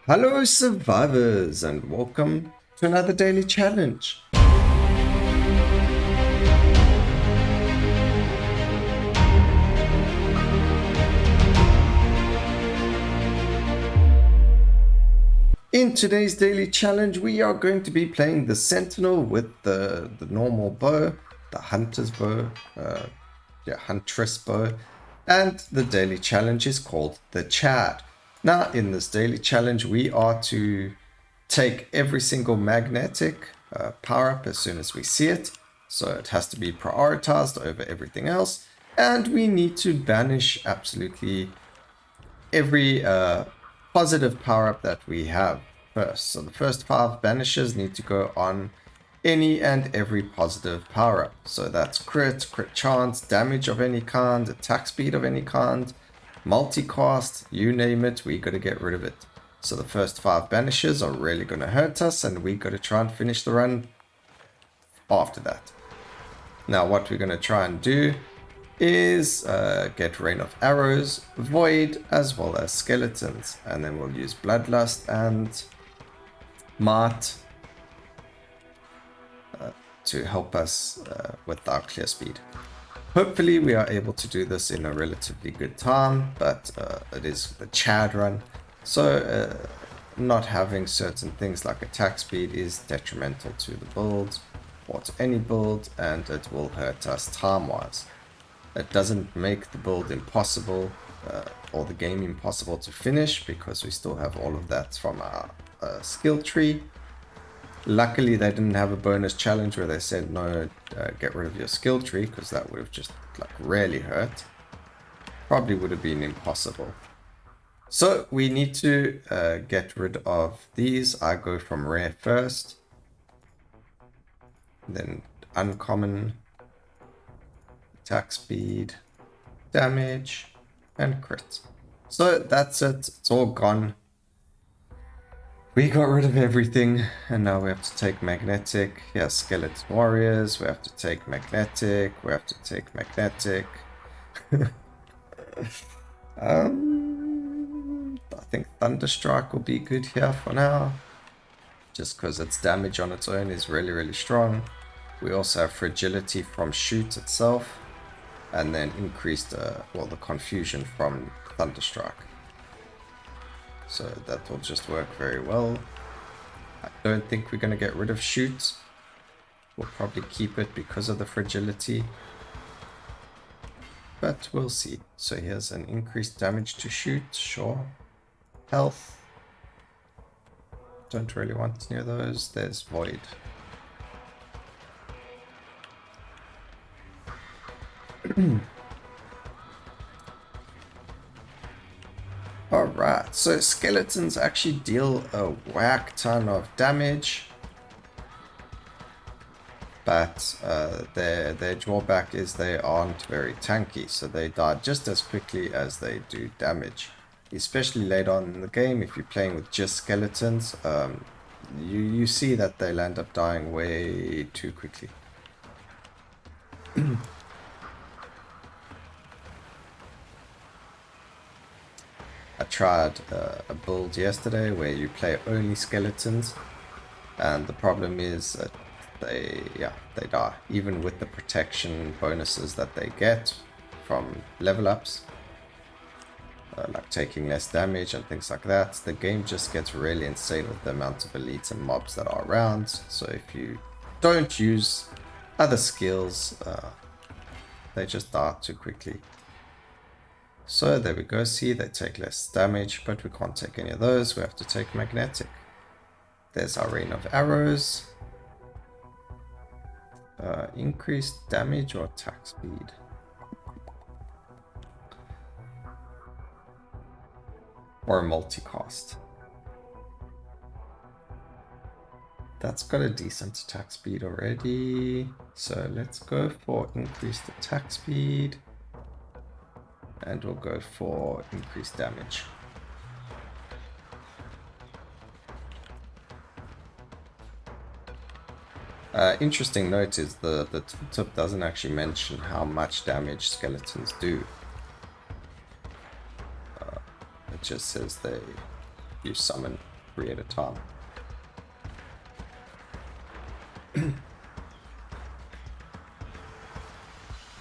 Hello, survivors, and welcome to another daily challenge. In today's daily challenge, we are going to be playing the Sentinel with the normal bow, the Hunter's bow, Huntress bow, and the daily challenge is called the Chad. Now, in this daily challenge, we are to take every single magnetic power up as soon as we see it. So it has to be prioritized over everything else. And we need to banish absolutely every positive power up that we have first. So the first 5 banishes need to go on any and every positive power up. So that's crit chance, damage of any kind, attack speed of any kind, multicast, you name it, we got to get rid of it. So the first 5 banishes are really going to hurt us, and we got to try and finish the run after that. Now what we're going to try and do is get Rain of Arrows, Void, as well as Skeletons. And then we'll use Bloodlust and Mart to help us with our clear speed. Hopefully we are able to do this in a relatively good time, but it is the Chad run. So not having certain things like attack speed is detrimental to the build or to any build, and it will hurt us time-wise. It doesn't make the build impossible or the game impossible to finish, because we still have all of that from our skill tree. Luckily they didn't have a bonus challenge where they said no, get rid of your skill tree, because that would have just like really hurt. Probably would have been impossible. So we need to get rid of these. I go from rare first, then uncommon, attack speed, damage, and crit. So that's it, it's all gone. We got rid of everything, and now we have to take magnetic. Yeah, skeleton warriors, we have to take magnetic, we have to take magnetic. I think Thunderstrike will be good here for now, just because its damage on its own is really strong. We also have fragility from shoot itself, and then increased the confusion from Thunderstrike. So that will just work very well. I don't think we're going to get rid of shoot. We'll probably keep it because of the fragility, but we'll see. So here's an increased damage to shoot, sure. Health, don't really want near those. There's void. Alright, so skeletons actually deal a whack ton of damage, but their drawback is they aren't very tanky, so they die just as quickly as they do damage. Especially later on in the game, if you're playing with just skeletons, you see that they'll end up dying way too quickly. I tried a build yesterday where you play only skeletons, and the problem is that they die, even with the protection bonuses that they get from level ups, like taking less damage and things like that. The game just gets really insane with the amount of elites and mobs that are around. So if you don't use other skills, they just die too quickly. So there we go, see, they take less damage, but we can't take any of those, we have to take magnetic. There's our Rain of Arrows. Increased damage or attack speed? Or multicast? That's got a decent attack speed already, so let's go for increased attack speed. And we'll go for increased damage. Interesting note is the tooltip doesn't actually mention how much damage skeletons do. It just says you summon 3 at a time.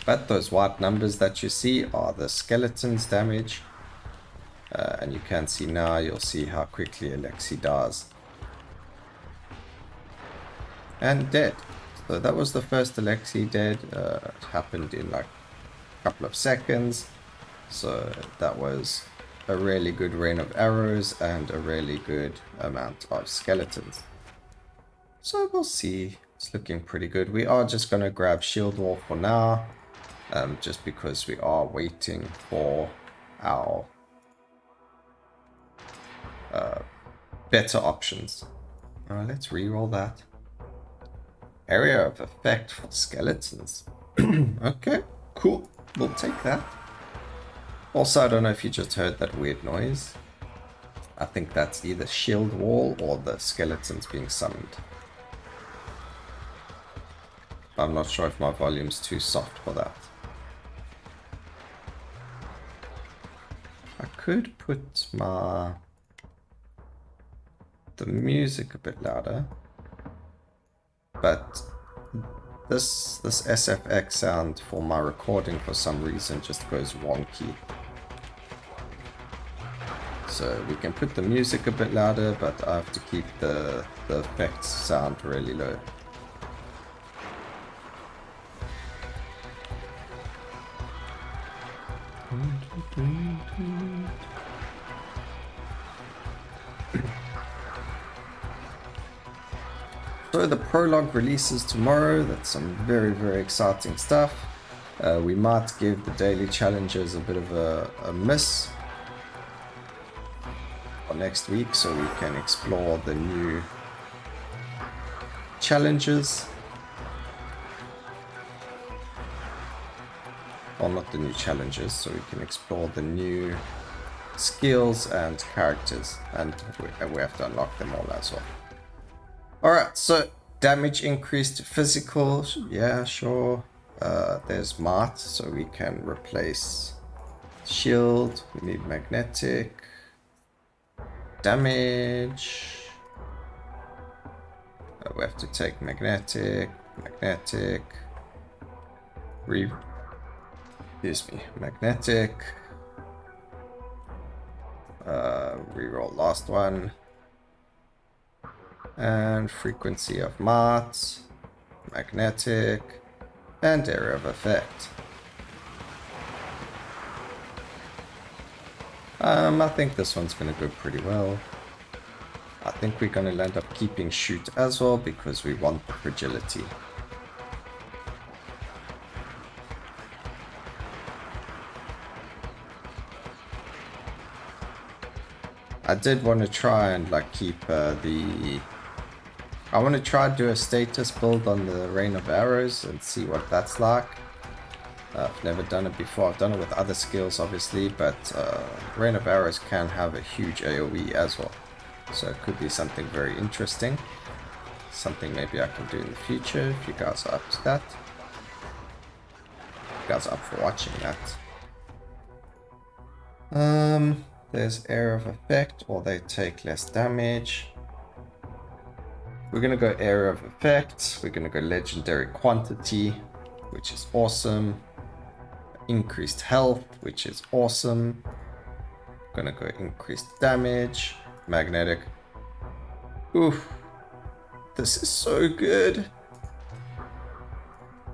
But those white numbers that you see are the skeleton's damage. And you can see now, you'll see how quickly Alexi dies. And dead. So that was the first Alexi dead. It happened in like a couple of seconds. So that was a really good rain of arrows and a really good amount of skeletons. So we'll see. It's looking pretty good. We are just going to grab shield wall for now. Just because we are waiting for our better options. Let's re-roll that. Area of effect for skeletons. Okay, cool. We'll take that. Also, I don't know if you just heard that weird noise. I think that's either shield wall or the skeletons being summoned. I'm not sure if my volume's too soft for that. I could put the music a bit louder, but this SFX sound for my recording for some reason just goes wonky. So we can put the music a bit louder, but I have to keep the effects sound really low. So the prologue releases tomorrow. That's some very, very exciting stuff. We might give the daily challenges a bit of a miss for next week so we can explore the new challenges. Well, not the new challenges, so we can explore the new skills and characters, and we have to unlock them all as well. Alright, so damage increased physical, yeah, sure. There's Mart, so we can replace shield. We need magnetic. Damage. We have to take magnetic. Magnetic. Reroll last one. And frequency of Mart, magnetic, and area of effect. I think this one's going to go pretty well. I think we're going to end up keeping shoot as well because we want the fragility. I did want to try and like keep I want to try and do a status build on the Rain of Arrows and see what that's like. I've never done it before. I've done it with other skills obviously, but Rain of Arrows can have a huge AoE as well. So it could be something very interesting. Something maybe I can do in the future if you guys are up to that. If you guys are up for watching that. There's area of effect, or they take less damage. We're going to go area of effect. We're going to go legendary quantity, which is awesome. Increased health, which is awesome. Going to go increased damage. Magnetic. Oof. This is so good.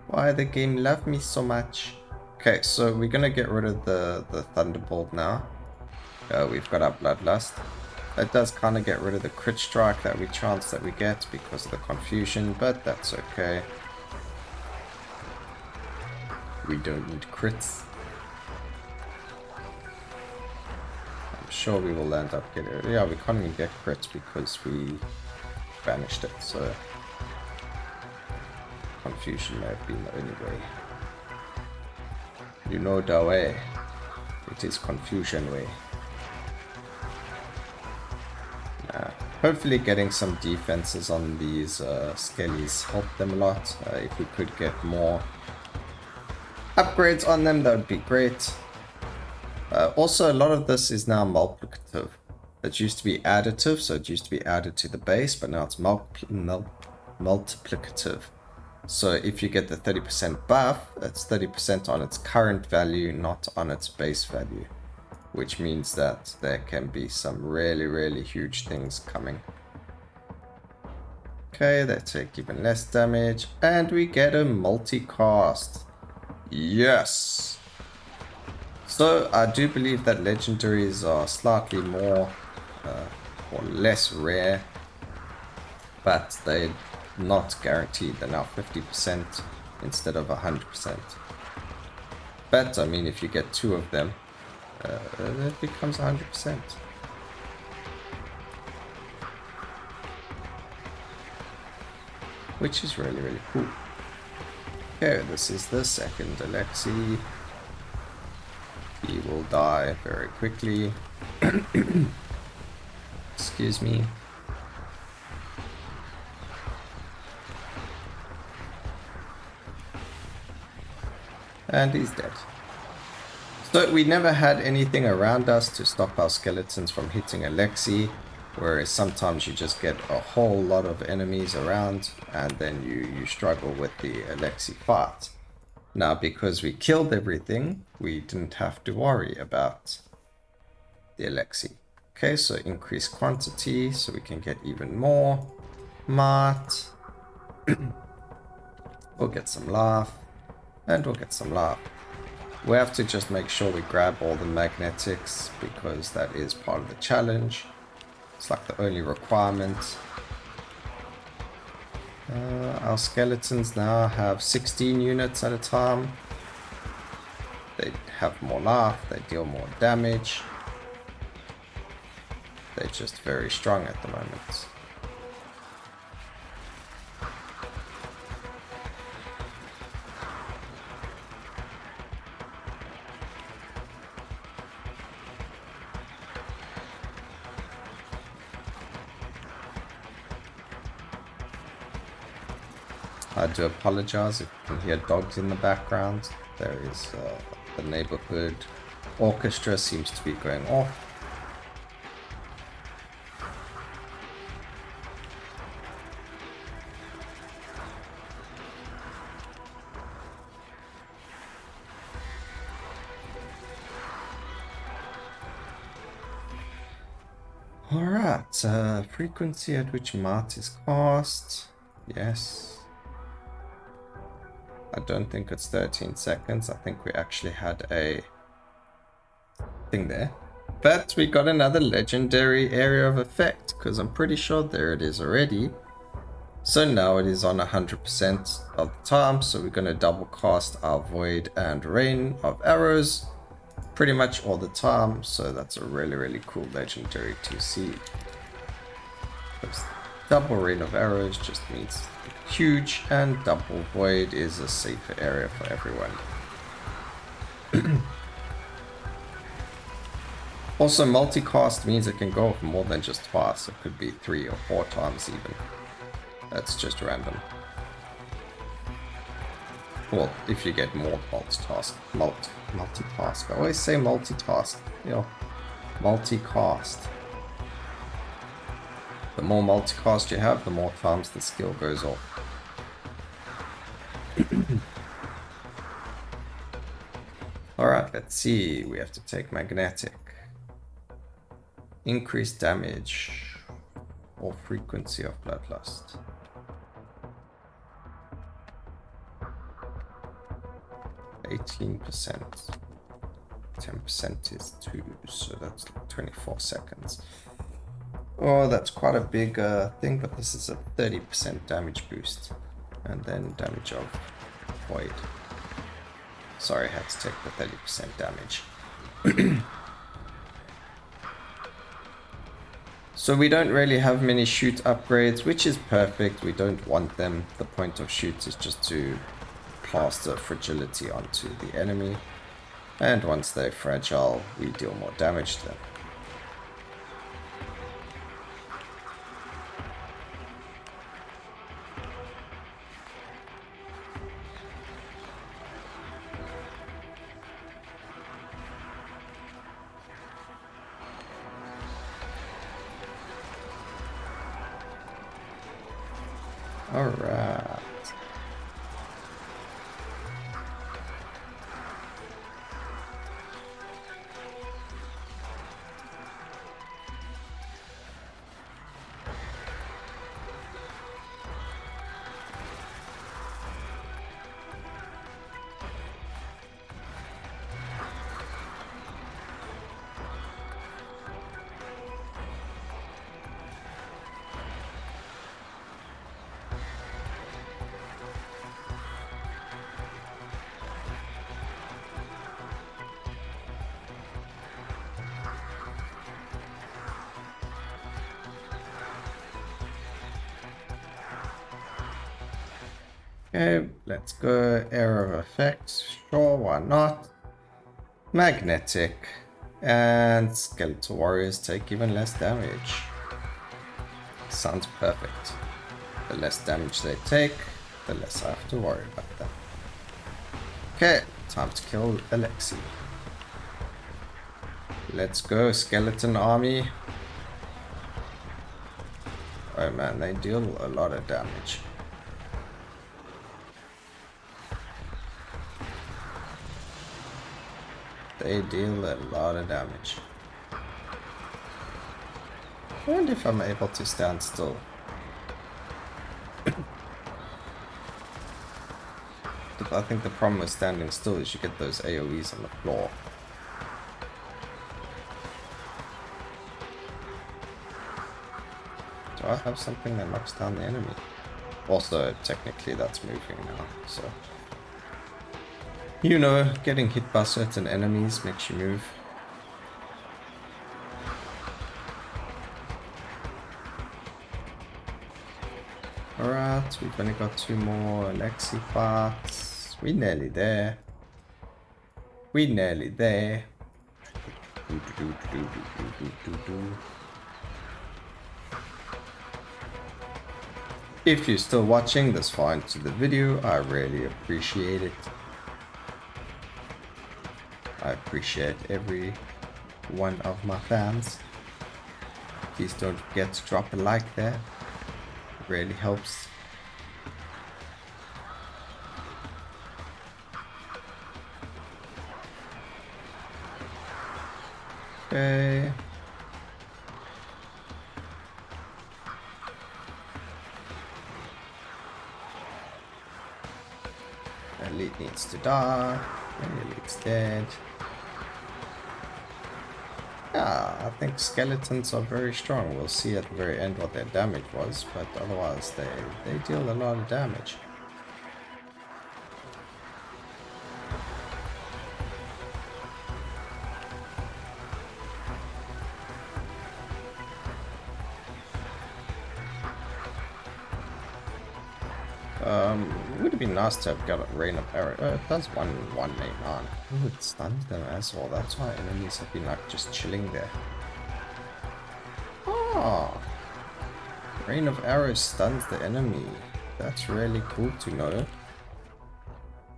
Why the game love me so much? Okay, so we're going to get rid of the Thunderbolt now. We've got our Bloodlust. That does kind of get rid of the crit strike that we chance that we get because of the confusion, but that's okay. We don't need crits. I'm sure we will end up getting... Yeah, we can't even get crits because we banished it, so... Confusion may have been the only way. You know the way. It is confusion way. Hopefully getting some defenses on these skellies helped them a lot. If we could get more upgrades on them, that would be great. Also, a lot of this is now multiplicative. It used to be additive, so it used to be added to the base, but now it's multiplicative. So if you get the 30% buff, it's 30% on its current value, not on its base value. Which means that there can be some really, really huge things coming. Okay, they take even less damage, and we get a multicast. Yes! So I do believe that legendaries are slightly more or less rare, but they're not guaranteed. They're now 50% instead of 100%. But I mean, if you get 2 of them, it becomes 100%. Which is really, really cool. Okay, this is the second Alexi. He will die very quickly. Excuse me. And he's dead. So we never had anything around us to stop our skeletons from hitting Alexi, whereas sometimes you just get a whole lot of enemies around and then you struggle with the Alexi fight. Now, because we killed everything, we didn't have to worry about the Alexi. Okay, so increase quantity so we can get even more. Mart. We'll get some laugh. And we'll get some laugh. We have to just make sure we grab all the magnetics because that is part of the challenge. It's like the only requirement. Our skeletons now have 16 units at a time. They have more life, they deal more damage. They're just very strong at the moment. I do apologize if you can hear dogs in the background. There is the neighborhood orchestra seems to be going off. Alright, frequency at which Mart is cast. Yes. I don't think it's 13 seconds. I think we actually had a thing there. But we got another legendary area of effect, because I'm pretty sure there it is already. So now it is on 100% of the time, so we're going to double cast our Void and Rain of Arrows pretty much all the time, so that's a really, really cool legendary to see. Because double Rain of Arrows just means huge, and double Void is a safer area for everyone. Also, multicast means it can go off more than just twice. It could be 3 or 4 times even. That's just random. Well, if you get more multitask. Multitask. I always say multitask. You know, multicast. The more multicast you have, the more times the skill goes off. Alright, let's see. We have to take magnetic. Increase damage or frequency of bloodlust. 18%. 10% is 2, so that's like 24 seconds. Oh, that's quite a big thing, but this is a 30% damage boost. And then damage of Void. Sorry, I had to take the 30% damage. So we don't really have many shoot upgrades, which is perfect. We don't want them. The point of shoots is just to plaster fragility onto the enemy. And once they're fragile, we deal more damage to them. Alright. Okay, let's go. Area of effect. Sure, why not? Magnetic. And skeletal warriors take even less damage. Sounds perfect. The less damage they take, the less I have to worry about them. Okay, time to kill Alexi. Let's go, skeleton army. Oh man, they deal a lot of damage. They deal a lot of damage. I wonder if I'm able to stand still. I think the problem with standing still is you get those AoEs on the floor. Do I have something that knocks down the enemy? Also, technically that's moving now, so... You know, getting hit by certain enemies makes you move. Alright, we've only got 2 more Alexi parts. We're nearly there. We're nearly there. If you're still watching this far into the video, I really appreciate it. I appreciate every one of my fans. Please don't forget to drop a like there. It really helps. Okay. Elite needs to die. Elite's dead. Yeah, I think skeletons are very strong. We'll see at the very end what their damage was, but otherwise they deal a lot of damage. It would have been nice to have got a rain of arrow. It does 189. Oh, it stuns them as well. That's why enemies have been like just chilling there. Oh, rain of arrows stuns the enemy. That's really cool to know.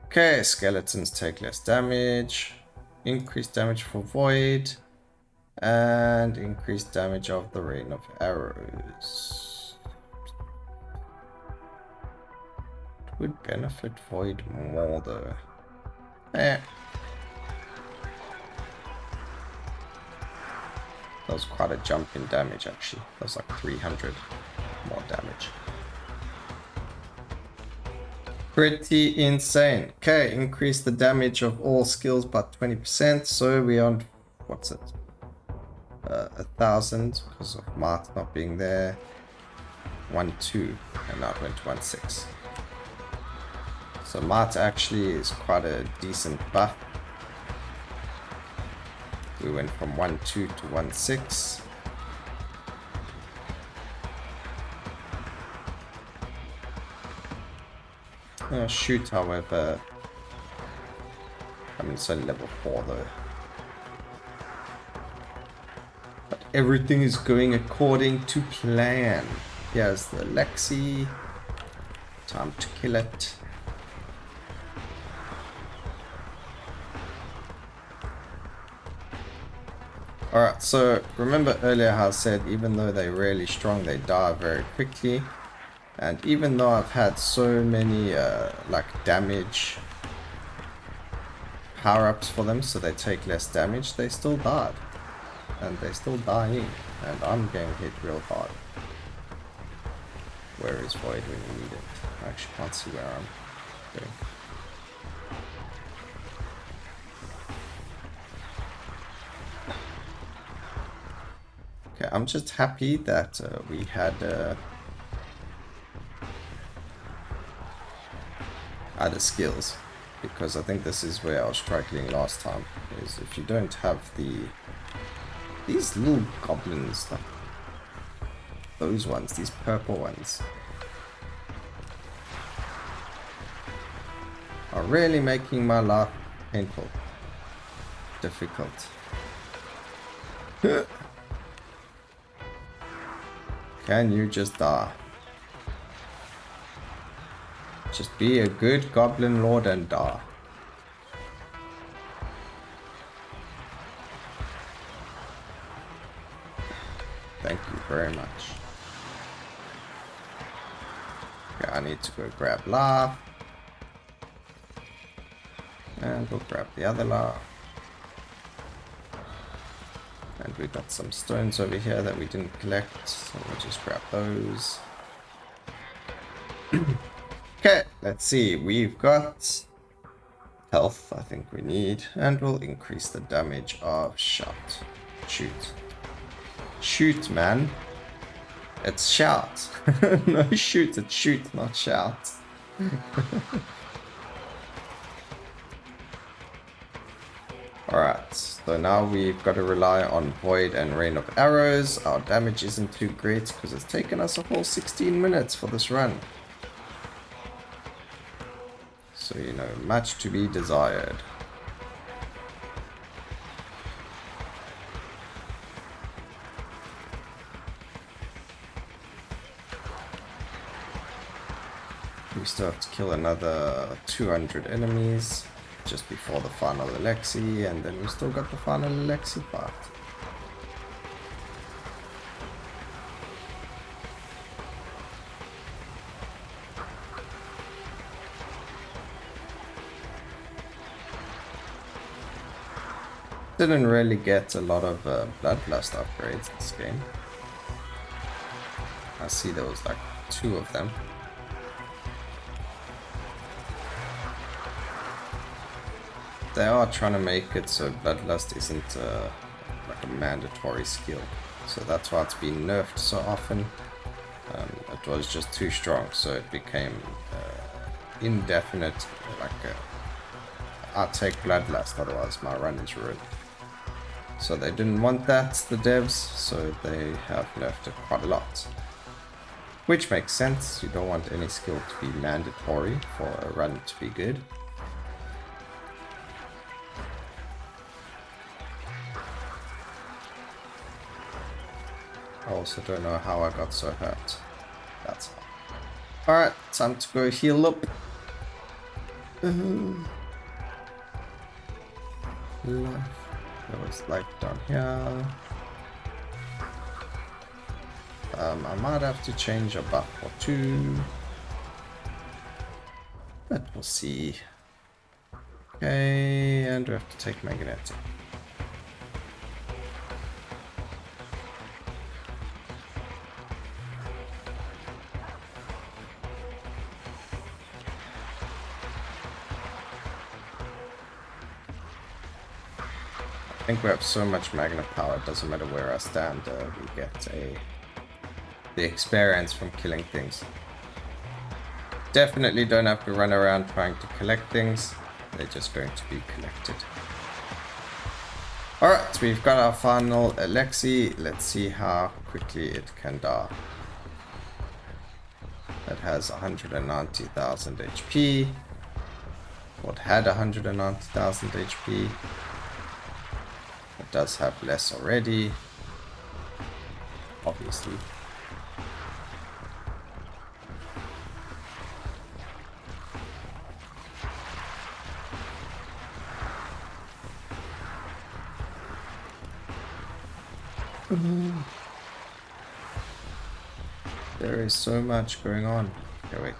Okay, skeletons take less damage. Increased damage for void. And increased damage of the rain of arrows. Would benefit void more though. That was quite a jump in damage actually. That was like 300 more damage. Pretty insane. Okay, increase the damage of all skills by 20%. So we on, what's it? 1,000 because of Mart not being there. 1-2 and now it went to 1-6. So Mart actually is quite a decent buff. We went from 1-2 to 1-6. Shoot, however, I mean, it's only level 4 though. But everything is going according to plan. Here's the Lexi. Time to kill it. Alright, so remember earlier how I said even though they're really strong, they die very quickly. And even though I've had so many like damage power-ups for them so they take less damage, they still died. And they're still dying. And I'm getting hit real hard. Where is Void when you need it? I actually can't see where I'm going. Okay, I'm just happy that we had other skills, because I think this is where I was struggling last time, is if you don't have these little goblins, like those ones, these purple ones, are really making my life painful, difficult. Can you just die? Just be a good goblin lord and die. Thank you very much. Okay, I need to go grab La. And we'll grab the other La. And we've got some stones over here that we didn't collect, so we'll just grab those. Okay, let's see. We've got health, I think we need, and we'll increase the damage of shot. Shoot. Shoot, man. It's shout. No, shoot, it's shoot, not shout. Alright, so now we've got to rely on Void and Rain of Arrows. Our damage isn't too great because it's taken us a whole 16 minutes for this run. So, you know, much to be desired. We still have to kill another 200 enemies just before the final Alexi, and then we still got the final Alexi part. Didn't really get a lot of Bloodlust upgrades this game. I see there was like 2 of them. They are trying to make it so Bloodlust isn't like a mandatory skill. So that's why it's been nerfed so often. It was just too strong, so it became indefinite. Like I'll take Bloodlust, otherwise my run is ruined. So they didn't want that, the devs, so they have nerfed it quite a lot. Which makes sense. You don't want any skill to be mandatory for a run to be good. I also don't know how I got so hurt. That's all. Alright, time to go heal up. Life. There was life down here. I might have to change a buff or 2. But we'll see. Okay, and we have to take magnetic. I think we have so much magnet power, it doesn't matter where I stand, we get the experience from killing things. Definitely don't have to run around trying to collect things, they're just going to be collected. Alright, we've got our final Alexi, let's see how quickly it can die. It has 190,000 HP, or it had 190,000 HP. It does have less already, obviously. There is so much going on. Okay, wait.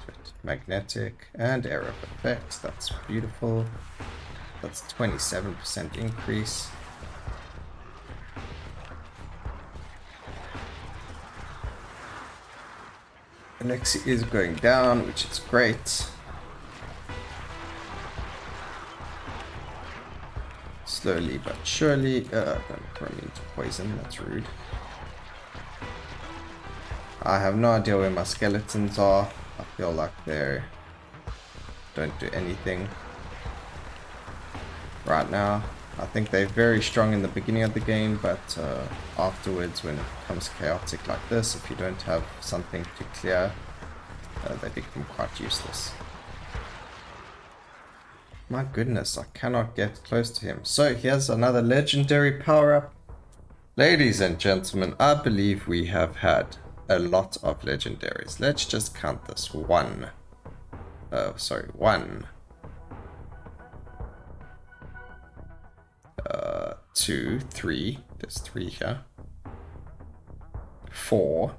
Magnetic and air effects. That's beautiful. That's 27% increase. Elixir is going down, which is great. Slowly but surely. Don't throw me into poison, that's rude. I have no idea where my skeletons are. I feel like they don't do anything right now. I think they're very strong in the beginning of the game, but afterwards, when it becomes chaotic like this, if you don't have something to clear, they become quite useless. My goodness, I cannot get close to him. So here's another legendary power-up. Ladies and gentlemen, I believe we have had a lot of legendaries. Let's just count this. One. 2, 3. There's 3 here. 4.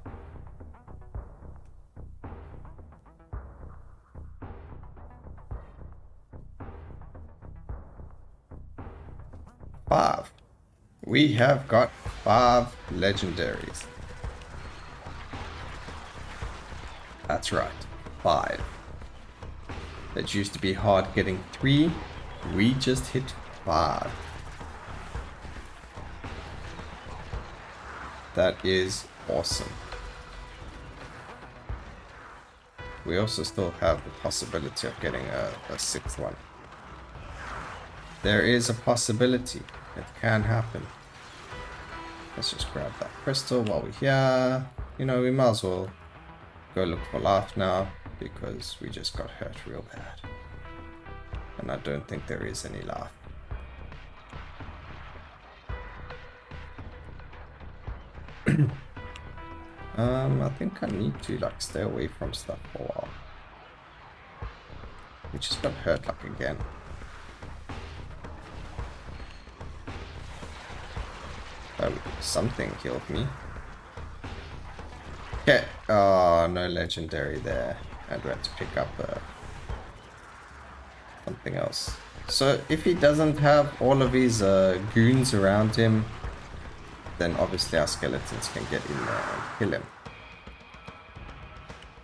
5. We have got 5 legendaries. That's right, 5. It used to be hard getting 3. We just hit 5. That is awesome. We also still have the possibility of getting a 6th one. There is a possibility. It can happen. Let's just grab that crystal while we're here. You know, we might as well go look for life now, because we just got hurt real bad. And I don't think there is any life. I think I need to like stay away from stuff for a while. We just got hurt like again. Something killed me. Okay. Oh, no legendary there. And we had to pick up something else. So if he doesn't have all of his goons around him, then obviously our skeletons can get in there and kill him.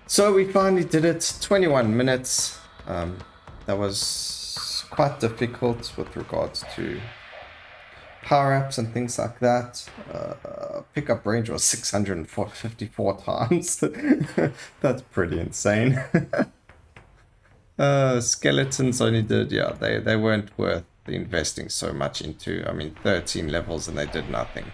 So we finally did it. 21 minutes. That was quite difficult with regards to power-ups and things like that. Pickup range was 654 times. That's pretty insane. Skeletons only did, yeah, they weren't worth investing so much into. I mean, 13 levels and they did nothing.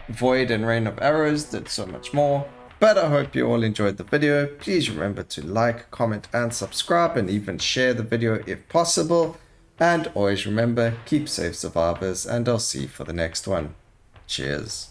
Void and Rain of Arrows did so much more. But I hope you all enjoyed the video. Please remember to like, comment and subscribe, and even share the video if possible. And always remember, keep safe survivors, and I'll see you for the next one. Cheers.